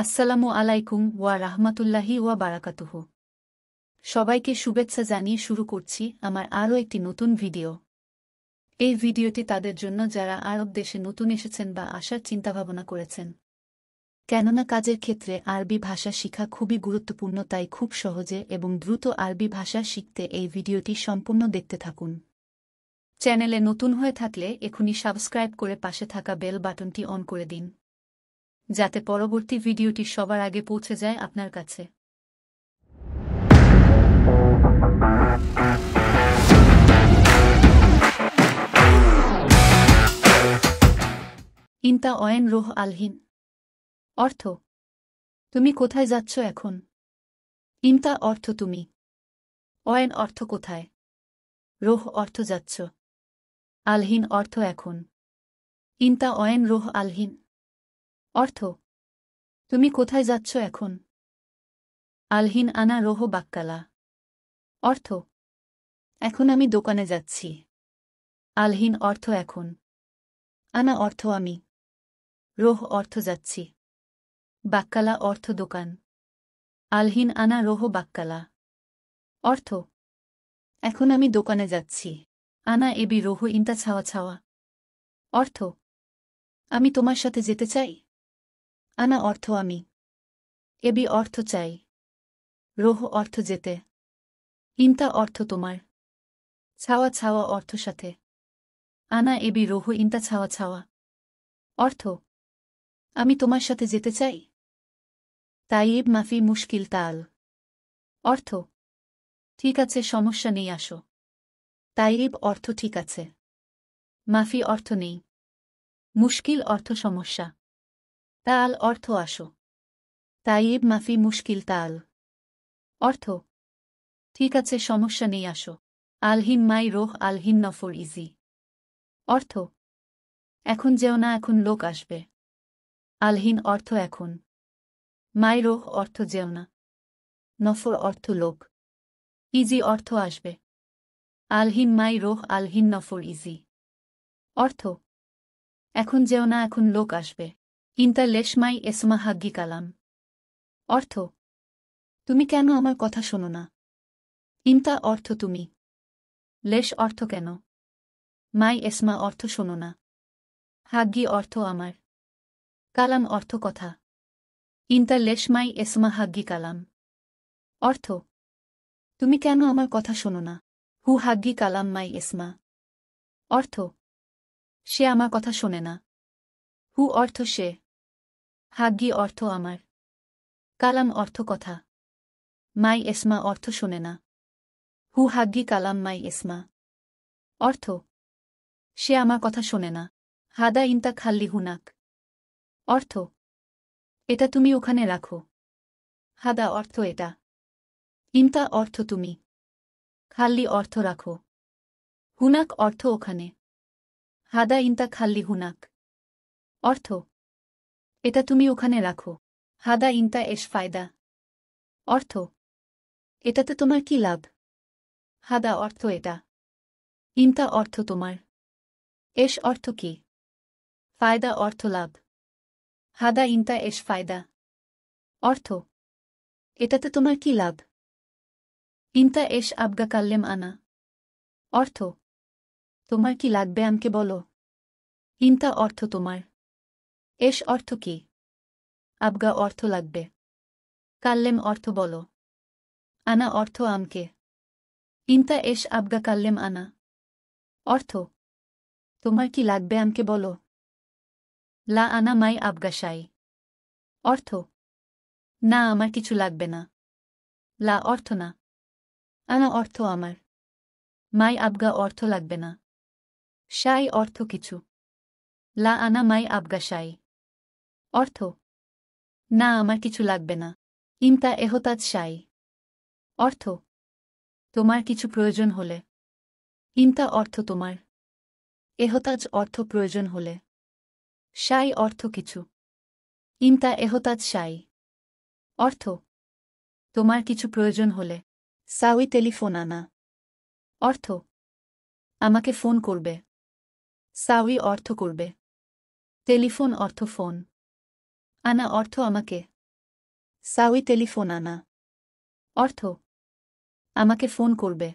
আসসালামু আলাইকুম ওয়া রাহমাতুল্লাহি ওয়া বারাকাতুহু। সবাইকে শুভেচ্ছা জানিয়ে শুরু করছি আমার আরও একটি নতুন ভিডিও। এই ভিডিওটি তাদের জন্য যারা আরব দেশে নতুন এসেছেন বা আসার চিন্তাভাবনা করেছেন। কেননা কাজের ক্ষেত্রে আরবি ভাষা শিখা খুবই গুরুত্বপূর্ণ, তাই খুব সহজে এবং দ্রুত আরবি ভাষা শিখতে এই ভিডিওটি সম্পূর্ণ দেখতে থাকুন। চ্যানেলে নতুন হয়ে থাকলে এখনই সাবস্ক্রাইব করে পাশে থাকা বেল বাটনটি অন করে দিন, যাতে পরবর্তী ভিডিওটি সবার আগে পৌঁছে যায় আপনার কাছে। ইনতা অয়েন রোহ আলহিন অর্থ তুমি কোথায় যাচ্ছ এখন। ইনতা অর্থ তুমি, অয়েন অর্থ কোথায়, রোহ অর্থ যাচ্ছ, আলহিন অর্থ এখন। ইনতা অয়েন রোহ আলহিন অর্থ তুমি কোথায় যাচ্ছ এখন। আলহিন আনা রোহ বাক্কালা অর্থ এখন আমি দোকানে যাচ্ছি। আলহিন অর্থ এখন, আনা অর্থ আমি, রোহ অর্থ যাচ্ছি, বাক্কালা অর্থ দোকান। আলহিন আনা রোহ বাক্কালা অর্থ এখন আমি দোকানে যাচ্ছি। আনা এবি রোহ ইনতা ছাওয়া ছাওয়া অর্থ আমি তোমার সাথে যেতে চাই। আনা অর্থ আমি, এবি অর্থ চাই, রোহ অর্থ যেতে, ইনতা অর্থ তোমার, ছাওয়া ছাওয়া অর্থ সাথে। আনা এবি রোহ ইনতা ছাওয়া ছাওয়া অর্থ আমি তোমার সাথে যেতে চাই। তাইব মাফি মুশকিল তাল অর্থ ঠিক আছে সমস্যা নেই আসো। তাইব অর্থ ঠিক আছে, মাফি অর্থ নেই, মুশকিল অর্থ সমস্যা, তাল অর্থ আসো। তাইব মাফি মুশকিল তাল অর্থ ঠিক আছে সমস্যা নেই আসো। আলহিন মাই রোহ আলহিন নফর ইজি অর্থ এখন যেও না, এখন লোক আসবে। আলহিন অর্থ এখন, মাই রোহ অর্থ যেও না, নফর অর্থ লোক, ইজি অর্থ আসবে। আলহিন মাই রোহ আলহিন নফর ইজি অর্থ এখন যেও না, এখন লোক আসবে। ইনতা লেশমাই এসমা হাগ্গি কালাম অর্থ তুমি কেন আমার কথা শোনো না। ইনতা অর্থ তুমি, লেশ অর্থ কেন, মাই এসমা অর্থ শোনো না, হাগ্গি অর্থ আমার, কালাম অর্থ কথা। ইনতা লেশমাই এসমা হাগ্গি কালাম অর্থ তুমি কেন আমার কথা শোনো না। হু হাগ্গি কালাম মাই এসমা অর্থ সে আমার কথা শোনে না। হু অর্থ সে, হাগ্গি অর্থ আমার, কালাম অর্থ কথা, মাই এসমা অর্থ শোনে না। হু হাগ্গি কালাম মাই এসমা অর্থ সে আমার কথা শোনে না। হাদা ইনতা খাল্লি হুনাক অর্থ এটা তুমি ওখানে রাখো। হাদা অর্থ এটা, ইনতা অর্থ তুমি, খাল্লি অর্থ রাখো, হুনাক অর্থ ওখানে। হাদা ইনতা খাল্লি হুনাক অর্থ এটা তুমি ওখানে রাখো। হাদা ইনতা এস ফায়দা অর্থ এটাতে তোমার কি লাভ। হাদা অর্থ এটা, ইনতা অর্থ তোমার, এস অর্থ কি, ফায়দা অর্থ লাভ। হাদা ইনতা এস ফায়দা অর্থ এটাতে তোমার কি লাভ। ইনতা এস আবগা কাল্লেম আনা অর্থ তোমার কি লাগবে আমাকে বলো। ইনতা অর্থ তোমার, এস অর্থ কি, আবগা অর্থ লাগবে, কাল্লেম অর্থ বলো, আনা অর্থ আমকে। ইনতা এস আবগা কাল্লেম আনা অর্থ তোমার কি লাগবে আমাকে বলো। লা আনা মাই আবগা শাই অর্থ না আমার কিছু লাগবে না। লা অর্থ না, আনা অর্থ আমার, মাই আবগা অর্থ লাগবে না, শাই অর্থ কিছু। লা আনা মাই আবগা শাই অর্থ না আমার কিছু লাগবে না। ইনতা এহতাজ শাই অর্থ তোমার কিছু প্রয়োজন হলে। ইনতা অর্থ তোমার, এহতাজ অর্থ প্রয়োজন হলে, শাই অর্থ কিছু। ইনতা এহতাজ শাই অর্থ তোমার কিছু প্রয়োজন হলে। সাউই টেলিফোন আনা অর্থ আমাকে ফোন করবে। সাউই অর্থ করবে, টেলিফোন অর্থ ফোন, আনা অর্থ আমাকে, সাউই টেলিফোন আনা। অর্থ আমাকে ফোন করবে।